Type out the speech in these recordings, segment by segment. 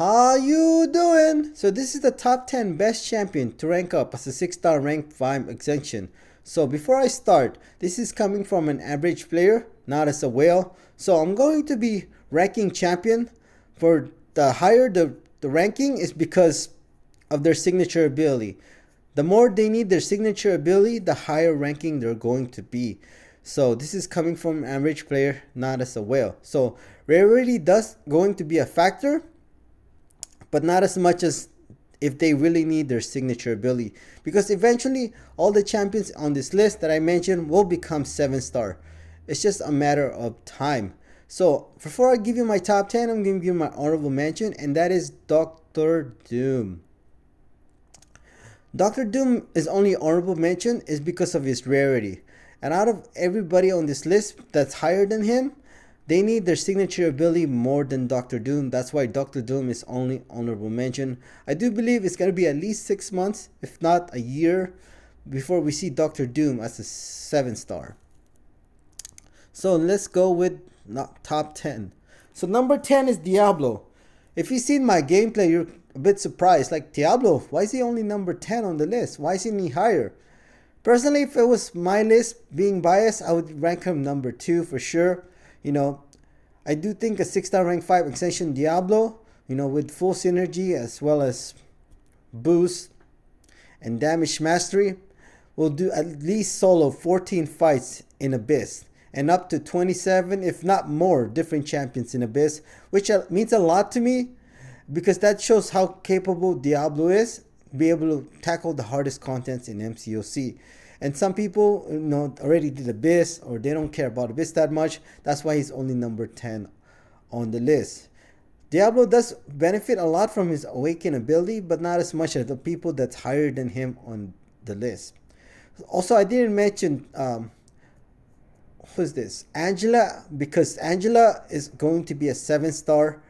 How you doing? So this is the top 10 best champion to rank up as a 6-star rank 5 Ascension. So before I start, this is coming from an average player, not as a whale. So I'm going to be ranking champion. For the higher the ranking is because of their signature ability. The more they need their signature ability, the higher ranking they're going to be. So this is coming from an average player, not as a whale. So rarity does going to be a factor, but not as much as if they really need their signature ability. Because eventually, all the champions on this list that I mentioned will become 7-star. It's just a matter of time. So, before I give you my top 10, I'm going to give you my honorable mention, and that is Dr. Doom. Dr. Doom is only honorable mention is because of his rarity. And out of everybody on this list that's higher than him, they need their signature ability more than Dr. Doom. That's why Dr. Doom is only honorable mention. I do believe it's going to be at least 6 months, if not a year, before we see Dr. Doom as a 7-star. So let's go with top 10. So number 10 is Diablo. If you've seen my gameplay, you're a bit surprised. Like, Diablo, why is he only number 10 on the list? Why isn't he higher? Personally, if it was my list being biased, I would rank him number 2 for sure. I do think a 6-star rank 5 Ascension Diablo, with full synergy as well as boost and damage mastery, will do at least solo 14 fights in Abyss and up to 27, if not more, different champions in Abyss, which means a lot to me because that shows how capable Diablo is, be able to tackle the hardest contents in MCOC. And some people, already did Abyss, or they don't care about Abyss that much. That's why he's only number 10 on the list. Diablo does benefit a lot from his Awaken ability, but not as much as the people that's higher than him on the list. Also, I didn't mention, who's this? Angela, because Angela is going to be a 7-star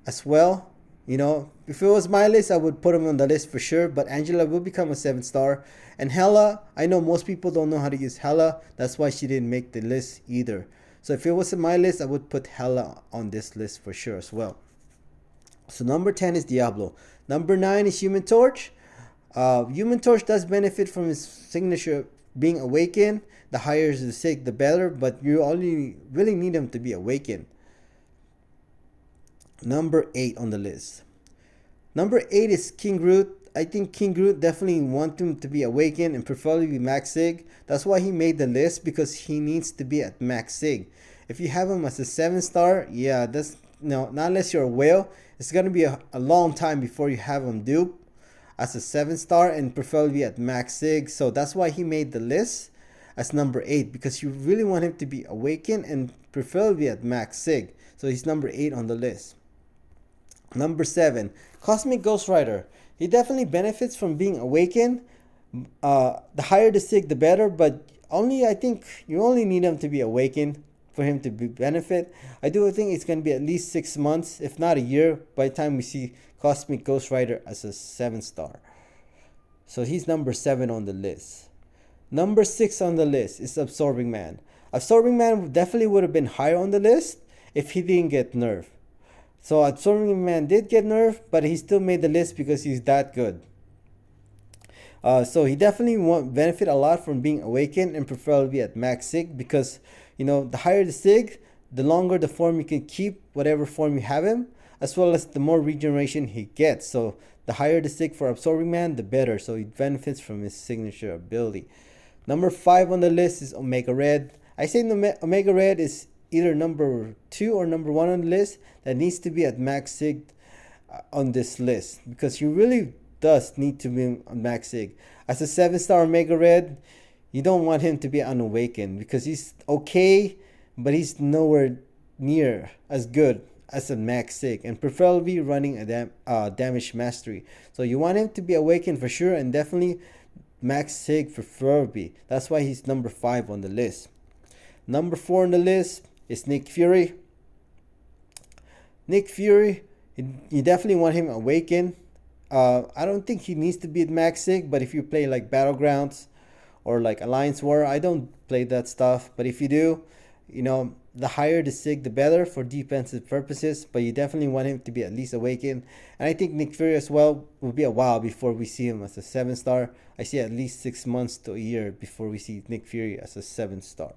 as well. If it was my list, I would put him on the list for sure, but Angela will become a 7-star. And Hela, I know most people don't know how to use Hela. That's why she didn't make the list either. So if it was in my list, I would put Hela on this list for sure as well. So number 10 is Diablo. Number 9 is Human Torch. Human Torch does benefit from his signature being awakened. The higher the sig, the better, but you only really need him to be awakened. Number 8 on the list. Number 8 is King Groot. I think King Groot definitely want him to be awakened and preferably max sig. That's why he made the list, because he needs to be at max sig. If you have him as a 7-star, yeah, that's not unless you're a whale. It's gonna be a long time before you have him dupe as a 7-star and preferably at max sig. So that's why he made the list as number 8, because you really want him to be awakened and preferably at max sig. So he's number 8 on the list. Number 7, Cosmic Ghost Rider. He definitely benefits from being awakened. The higher the sig, the better, but I think you only need him to be awakened for him to benefit. I do think it's going to be at least 6 months, if not a year, by the time we see Cosmic Ghost Rider as a 7-star. So he's number 7 on the list. Number 6 on the list is Absorbing Man. Absorbing Man definitely would have been higher on the list if he didn't get nerfed. So Absorbing Man did get nerfed, but he still made the list because he's that good. So he definitely won't benefit a lot from being awakened and preferably at max sig, because the higher the sig, the longer the form you can keep, whatever form you have him, as well as the more regeneration he gets. So the higher the sig for Absorbing Man, the better. So he benefits from his signature ability. Number 5 on the list is Omega Red. I say Omega Red is either number 2 or number 1 on the list that needs to be at max sig on this list, because you really does need to be on max sig. As a 7-star Omega Red, you don't want him to be unawakened, because he's okay, but he's nowhere near as good as a max sig, and preferably running a damage mastery. So you want him to be awakened for sure, and definitely max sig preferably. That's why he's number 5 on the list. Number 4 on the list is Nick Fury. Nick Fury, you definitely want him awakened. I don't think he needs to be at max sig, but if you play like Battlegrounds or like Alliance War, I don't play that stuff, but if you do, The higher the sig, the better for defensive purposes, but you definitely want him to be at least awakened. And I think Nick Fury as well will be a while before we see him as a 7-star. I see at least 6 months to a year before we see Nick Fury as a 7-star.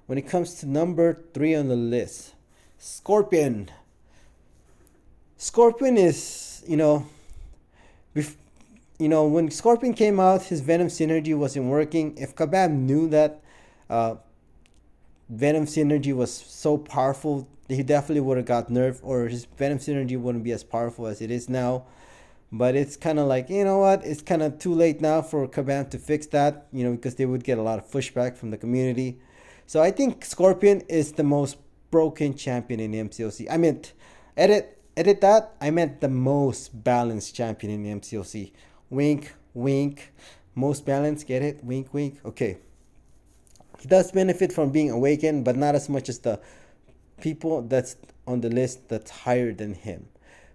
When it comes to number 3 on the list, Scorpion. Scorpion is, when Scorpion came out, his Venom synergy wasn't working. If Kabam knew that Venom synergy was so powerful, he definitely would have got nerfed, or his Venom synergy wouldn't be as powerful as it is now. But it's kind of like, it's kind of too late now for Kabam to fix that, because they would get a lot of pushback from the community. So I think Scorpion is the most broken champion in the MCOC. I meant, edit that. I meant the most balanced champion in the MCOC. Wink, wink. Most balanced, get it? Wink, wink. Okay. He does benefit from being awakened, but not as much as the people that's on the list that's higher than him.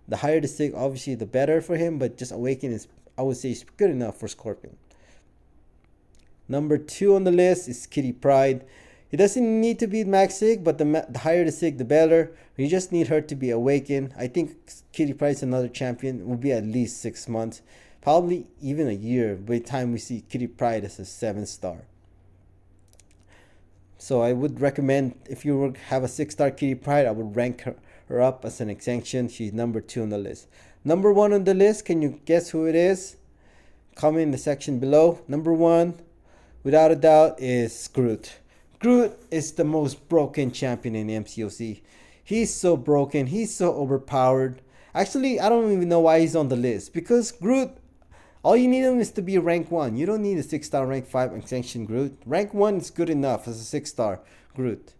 The higher the sig, obviously, the better for him, but just awaken is, I would say, is good enough for Scorpion. Number 2 on the list is Kitty Pryde. He doesn't need to be max sig, but the higher the sig, the better. You just need her to be awakened. I think Kitty Pryde is another champion. Will be at least 6 months, probably even a year by the time we see Kitty Pryde as a 7-star. So I would recommend, if you have a 6-star Kitty Pryde, I would rank her up as an Ascension. She's number 2 on the list. Number 1 on the list, can you guess who it is? Comment in the section below. Number 1, without a doubt, is Groot. Groot is the most broken champion in the MCOC. He's so broken. He's so overpowered. Actually, I don't even know why he's on the list. Because Groot, all you need him is to be rank 1. You don't need a 6-star rank 5 Ascension Groot. Rank 1 is good enough as a 6-star Groot.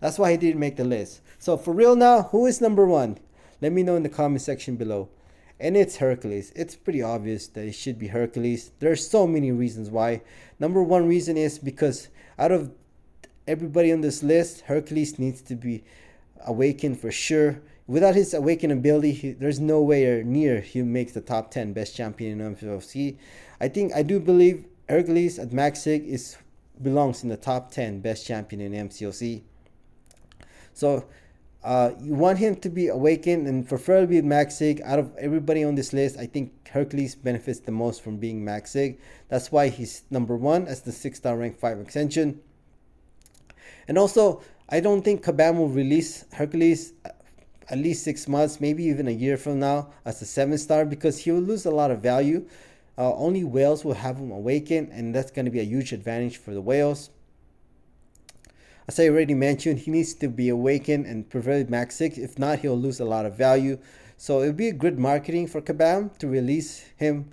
That's why he didn't make the list. So for real now, who is number 1? Let me know in the comment section below. And it's Hercules. It's pretty obvious that it should be Hercules. There's so many reasons why. Number 1 reason is because out of everybody on this list, Hercules needs to be awakened for sure. Without his awakened ability, there's no way near he makes the top 10 best champion in MCOC. I do believe Hercules at max sig belongs in the top 10 best champion in MCOC. So you want him to be awakened, and preferably max sig. Out of everybody on this list, I think Hercules benefits the most from being max sig. That's why he's number 1 as the 6-star rank 5 Ascension. And also, I don't think Kabam will release Hercules at least 6 months, maybe even a year from now as a 7-star, because he will lose a lot of value. Only whales will have him awaken, and that's going to be a huge advantage for the whales. As I already mentioned, he needs to be awakened and preferably max 6. If not, he'll lose a lot of value. So it'll be a good marketing for Kabam to release him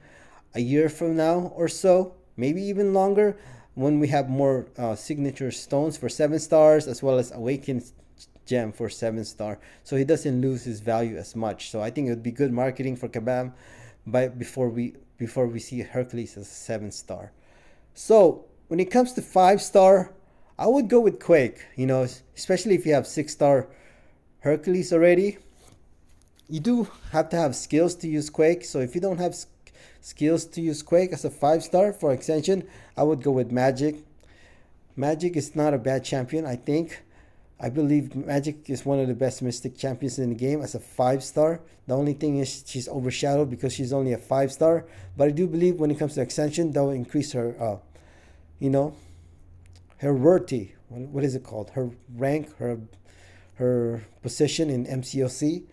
a year from now or so, maybe even longer, when we have more signature stones for 7 stars, as well as awakened gem for 7-star, so he doesn't lose his value as much. So I think it would be good marketing for Kabam before we see Hercules as a 7-star. So when it comes to 5-star, I would go with Quake. Especially if you have 6-star Hercules already. You do have to have skills to use Quake. So if you don't have skills to use Quake as a 5-star for Ascension, I would go with Magic. Magic is not a bad champion, I think. I believe Magic is one of the best Mystic champions in the game as a 5-star. The only thing is she's overshadowed because she's only a 5-star. But I do believe when it comes to Ascension, that will increase her, her worthy. What is it called? Her rank, her position in MCOC.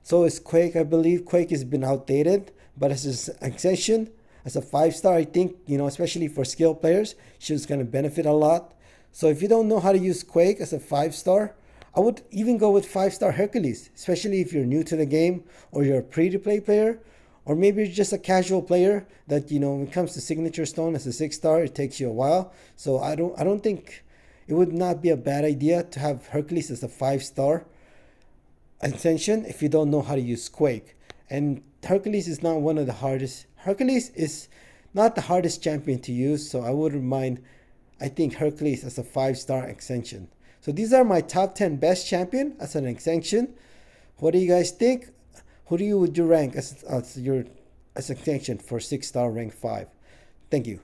So is Quake, I believe. Quake has been outdated. But as an Ascension, as a 5-star, I think, especially for skill players, she's going to benefit a lot. So if you don't know how to use Quake as a 5-star, I would even go with 5-star Hercules, especially if you're new to the game, or you're a free-to-play player, or maybe you're just a casual player that, when it comes to signature stone as a 6-star, it takes you a while. So I don't think it would not be a bad idea to have Hercules as a 5-star Ascension if you don't know how to use Quake. And Hercules is not one of the hardest. Hercules is not the hardest champion to use, so I wouldn't mind. I think Hercules as a 5-star Ascension. So these are my top 10 best champion as an Ascension. What do you guys think? Who would you rank as your Ascension for 6-star rank 5? Thank you.